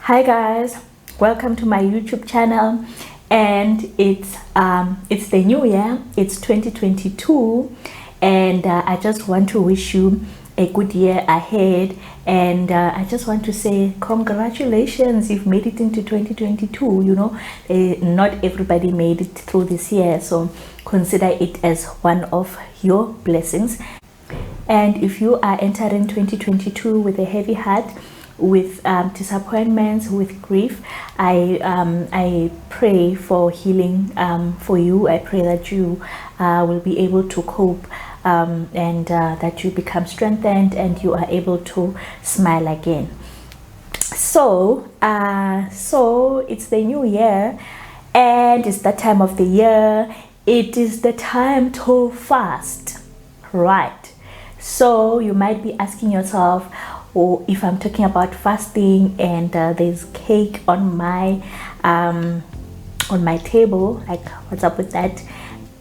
Hi guys, welcome to my YouTube channel, and it's the new year. It's 2022, and I just want to wish you a good year ahead, and I just want to say congratulations, you've made it into 2022. Not everybody made it through this year, so consider it as one of your blessings. And if you are entering 2022 with a heavy heart, with disappointments, with grief, I pray for healing for you. I pray that you will be able to cope, and that you become strengthened and you are able to smile again. So it's the new year, and it's that time of the year. It is the time to fast, right? So you might be asking yourself, or if I'm talking about fasting and there's cake on my table, like what's up with that?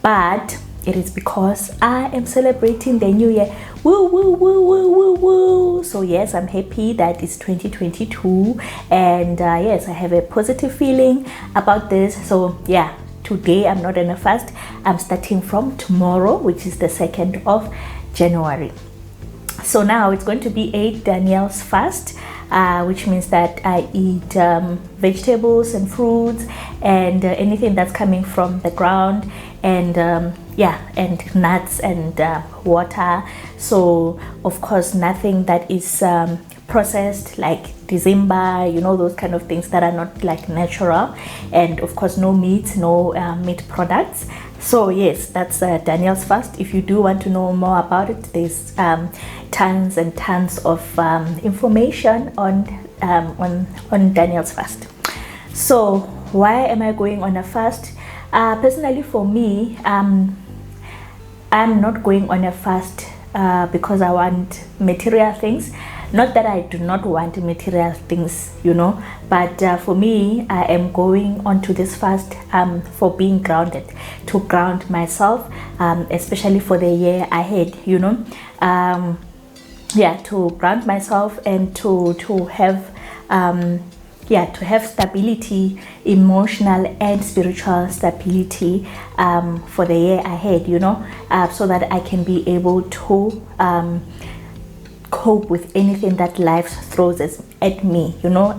But it is because I am celebrating the new year. Woo woo woo woo woo woo. So yes, I'm happy that it's 2022, and yes, I have a positive feeling about this. So yeah, today I'm not in a fast. I'm starting from tomorrow, which is the 2nd of January. So now it's going to be a Daniel's fast, which means that I eat vegetables and fruits and anything that's coming from the ground, and and nuts and water. So of course nothing that is processed, like December, those kind of things that are not like natural, and of course no meat, no meat products. So yes, that's Daniel's fast. If you do want to know more about it, there's tons and tons of information on Daniel's fast. So why am I going on a fast? Personally for me, I'm not going on a fast because I want material things. Not that I do not want material things, but for me, I am going onto this fast for being grounded, to ground myself, especially for the year ahead, to ground myself and to have stability, emotional and spiritual stability for the year ahead, so that I can be able to cope with anything that life throws at me.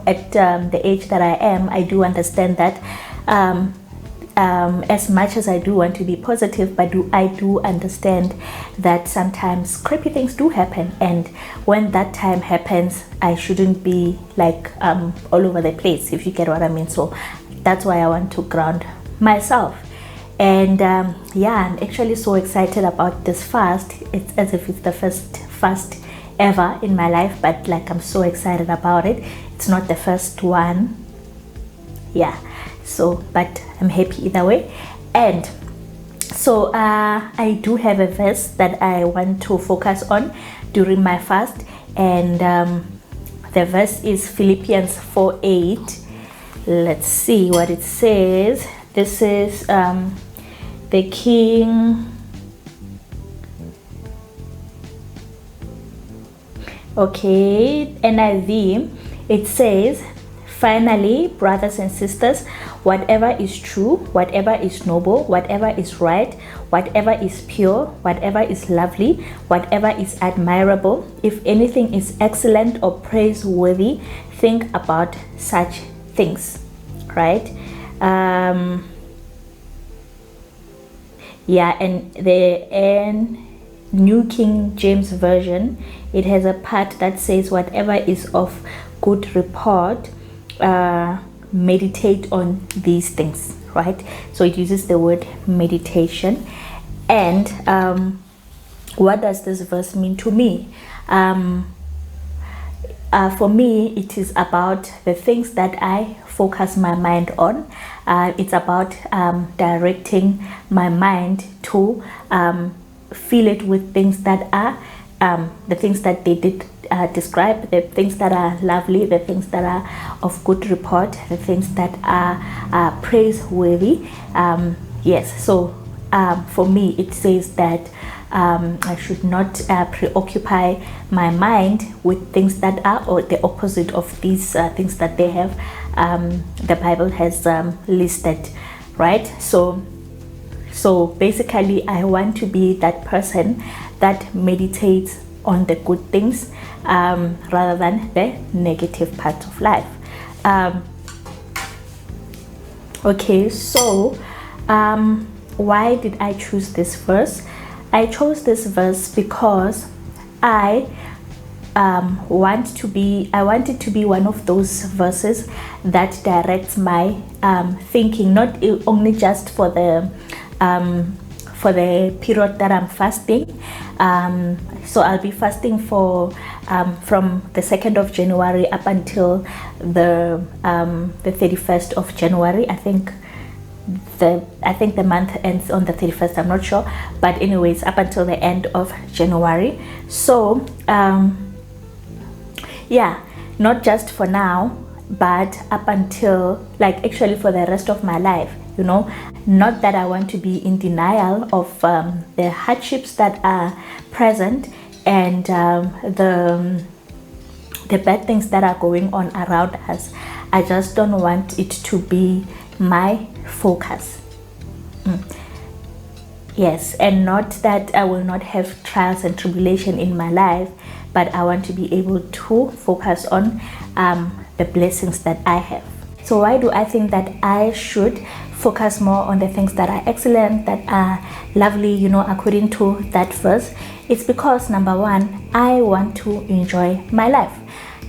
At the age that I am, I do understand that as much as I do want to be positive, but I do understand that sometimes creepy things do happen, and when that time happens, I shouldn't be like all over the place, if you get what I mean. So that's why I want to ground myself. And I'm actually so excited about this fast. It's as if it's the first fast ever in my life, but like I'm so excited about it. It's not the first one, but I'm happy either way. And so I do have a verse that I want to focus on during my fast, and the verse is Philippians 4:8. Let's see what it says. This is the King. Okay, NIV. It says, "Finally, brothers and sisters, whatever is true, whatever is noble, whatever is right, whatever is pure, whatever is lovely, whatever is admirable, if anything is excellent or praiseworthy, think about such things." Right? And the New King James Version, it has a part that says, "Whatever is of good report, meditate on these things." Right? So it uses the word meditation. And what does this verse mean to me? For me, it is about the things that I focus my mind on. It's about directing my mind to fill it with things that are the things that they did describe, the things that are lovely, the things that are of good report, the things that are praiseworthy. So for me, it says that I should not preoccupy my mind with things that are or the opposite of these things that they have. The Bible has listed, right? So basically, I want to be that person that meditates on the good things rather than the negative parts of life. Okay, so why did I choose this verse? I chose this verse because I wanted to be one of those verses that directs my thinking, not only just for the period that I'm fasting. So I'll be fasting for from the 2nd of January up until the 31st of January. I think the month ends on the 31st, I'm not sure, but anyways, up until the end of January. So yeah, not just for now, but up until, like, actually for the rest of my life, you know. Not that I want to be in denial of the hardships that are present and the bad things that are going on around us. I just don't want it to be my focus. Yes, and not that I will not have trials and tribulation in my life, but I want to be able to focus on the blessings that I have. So why do I think that I should focus more on the things that are excellent, that are lovely, you know, according to that verse? It's because, number one, I want to enjoy my life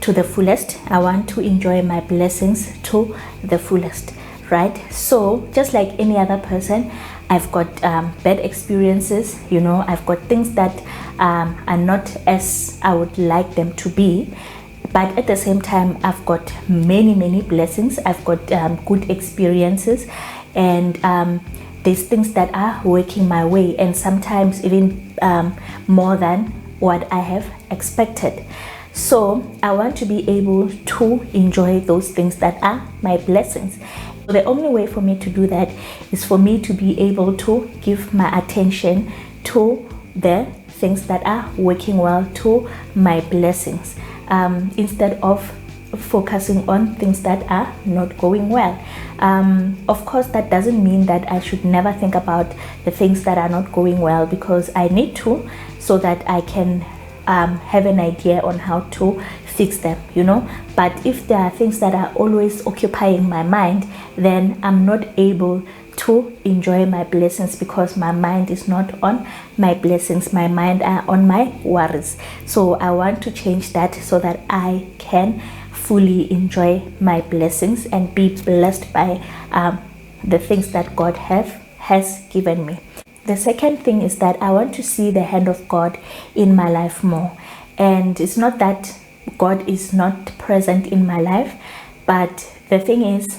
to the fullest. I want to enjoy my blessings to the fullest, right? So just like any other person, I've got bad experiences, you know. I've got things that are not as I would like them to be, but at the same time, I've got many blessings. I've got good experiences, and there's things that are working my way, and sometimes even more than what I have expected. So I want to be able to enjoy those things that are my blessings. The only way for me to do that is for me to be able to give my attention to the things that are working well, to my blessings, instead of focusing on things that are not going well. Of course, that doesn't mean that I should never think about the things that are not going well, because I need to, so that I can have an idea on how to fix them, you know. But if there are things that are always occupying my mind, then I'm not able to enjoy my blessings, because my mind is not on my blessings. My mind are on my worries. So I want to change that so that I can fully enjoy my blessings and be blessed by the things that God has given me. The second thing is that I want to see the hand of God in my life more. And it's not that God is not present in my life, but the thing is,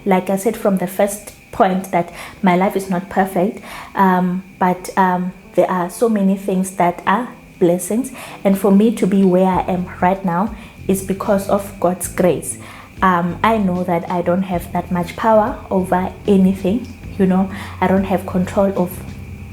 like I said from the first point, that my life is not perfect, but there are so many things that are blessings, and for me to be where I am right now is because of God's grace. I know that I don't have that much power over anything, you know. I don't have control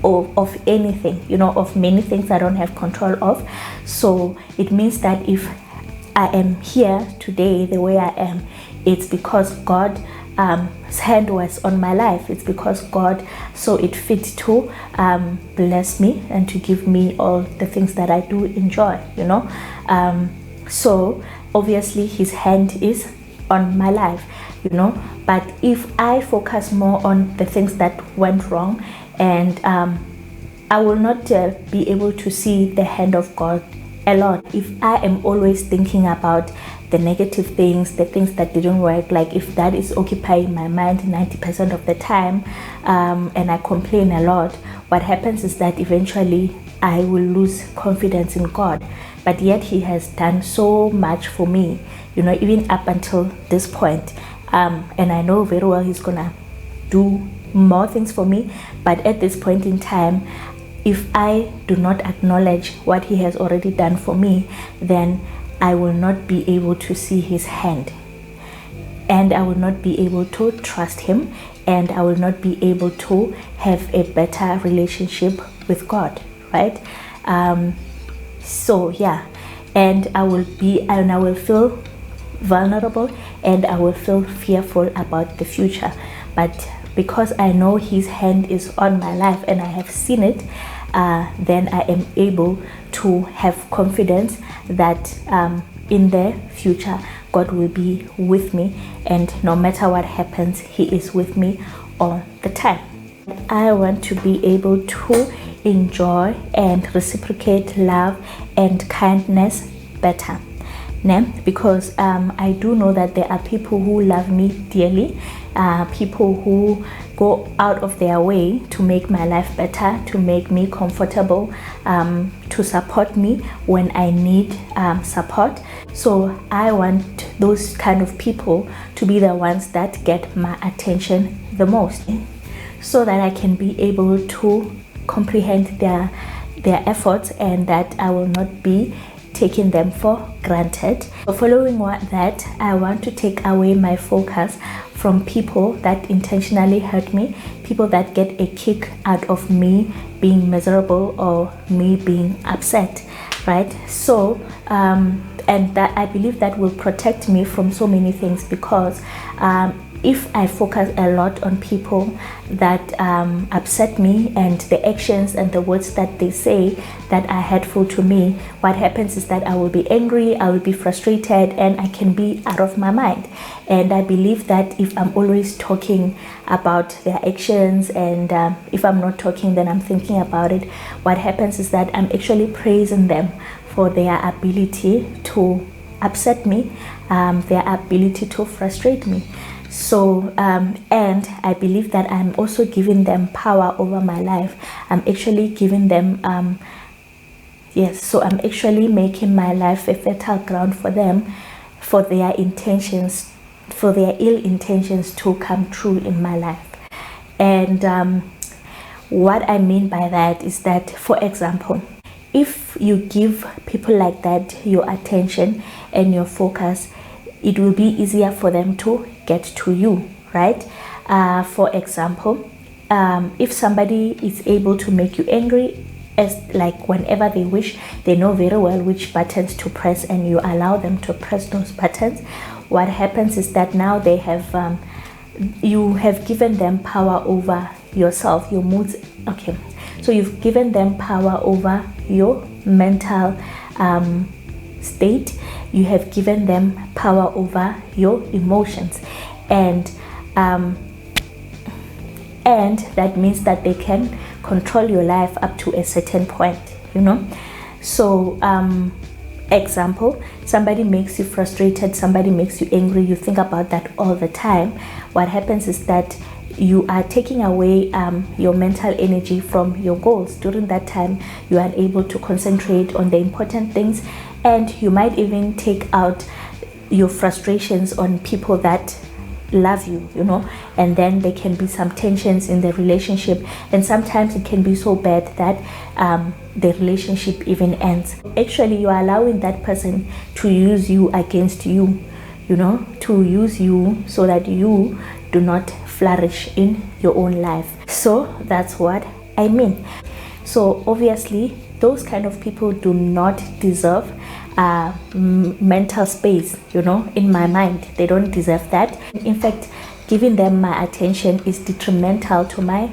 of anything, you know. Of many things I don't have control of. So it means that if I am here today the way I am, it's because God's hand was on my life. It's because God saw it fit to bless me and to give me all the things that I do enjoy, you know. So obviously his hand is on my life, you know. But if I focus more on the things that went wrong, and I will not be able to see the hand of God a lot. If I am always thinking about the negative things, the things that didn't work, like if that is occupying my mind 90% of the time, and I complain a lot, what happens is that eventually I will lose confidence in God. But yet he has done so much for me, you know, even up until this point. And I know very well he's gonna do more things for me, but at this point in time, if I do not acknowledge what he has already done for me, then I will not be able to see his hand, and I will not be able to trust him, and I will not be able to have a better relationship with God, right? So yeah, and I will feel vulnerable, and I will feel fearful about the future. But because I know his hand is on my life and I have seen it, then I am able to have confidence that in the future God will be with me, and no matter what happens, he is with me all the time. I want to be able to enjoy and reciprocate love and kindness better. Because I do know that there are people who love me dearly, people who go out of their way to make my life better, to make me comfortable, to support me when I need support. So I want those kind of people to be the ones that get my attention the most, so that I can be able to comprehend their efforts, and that I will not be taking them for granted. So following that, I want to take away my focus from people that intentionally hurt me, people that get a kick out of me being miserable or me being upset, right? So and that I believe that will protect me from so many things, because if I focus a lot on people that upset me, and the actions and the words that they say that are hurtful to me, what happens is that I will be angry, I will be frustrated, and I can be out of my mind. And I believe that if I'm always talking about their actions, and if I'm not talking, then I'm thinking about it, what happens is that I'm actually praising them for their ability to upset me, their ability to frustrate me. So and I believe that I'm also giving them power over my life. I'm actually giving them so I'm actually making my life a fertile ground for them, for their intentions, for their ill intentions to come true in my life. And what I mean by that is that, for example, if you give people like that your attention and your focus, it will be easier for them to get to you, right? For example, if somebody is able to make you angry, as like whenever they wish, they know very well which buttons to press, and you allow them to press those buttons, what happens is that now they have you have given them power over yourself, your moods. Okay, so you've given them power over your mental state, you have given them power over your emotions, and that means that they can control your life up to a certain point, So example, somebody makes you frustrated, somebody makes you angry, you think about that all the time. What happens is that you are taking away your mental energy from your goals. During that time, you are able to concentrate on the important things, and you might even take out your frustrations on people that love you, and then there can be some tensions in the relationship, and sometimes it can be so bad that the relationship even ends. Actually, you are allowing that person to use you against you, to use you so that you do not flourish in your own life. So that's what I mean. So obviously, those kind of people do not deserve mental space, in my mind. They don't deserve that. In fact, giving them my attention is detrimental to my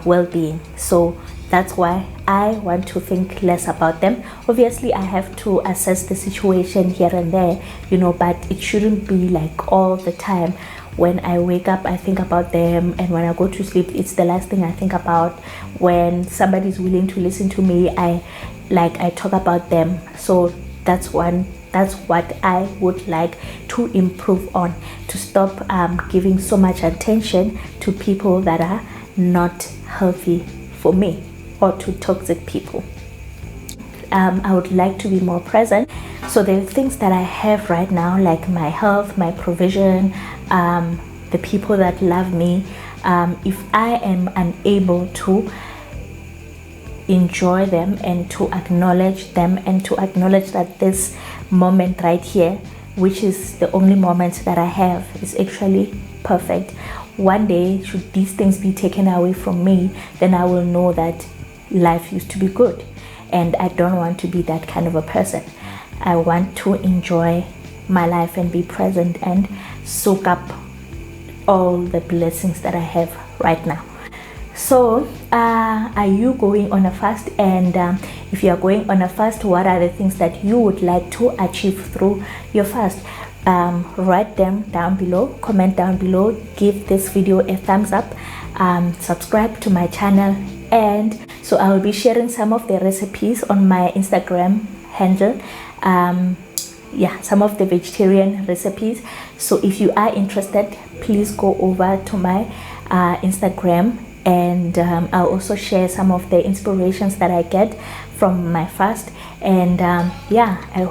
well-being. So that's why I want to think less about them. Obviously, I have to assess the situation here and there, but it shouldn't be like all the time. When I wake up, I think about them, and when I go to sleep, it's the last thing I think about. When somebody's willing to listen to me, I talk about them. So that's what I would like to improve on, to stop giving so much attention to people that are not healthy for me, or to toxic people. I would like to be more present. So the things that I have right now, like my health, my provision, the people that love me, if I am unable to enjoy them and to acknowledge them, and to acknowledge that this moment right here, which is the only moment that I have, is actually perfect. One day, should these things be taken away from me, then I will know that life used to be good, and I don't want to be that kind of a person. I want to enjoy my life and be present and soak up all the blessings that I have right now. So are you going on a fast? And if you are going on a fast, what are the things that you would like to achieve through your fast? Write them down below, comment down below, give this video a thumbs up, subscribe to my channel. And so I will be sharing some of the recipes on my Instagram handle, some of the vegetarian recipes. So if you are interested, please go over to my Instagram, and I'll also share some of the inspirations that I get from my fast. And I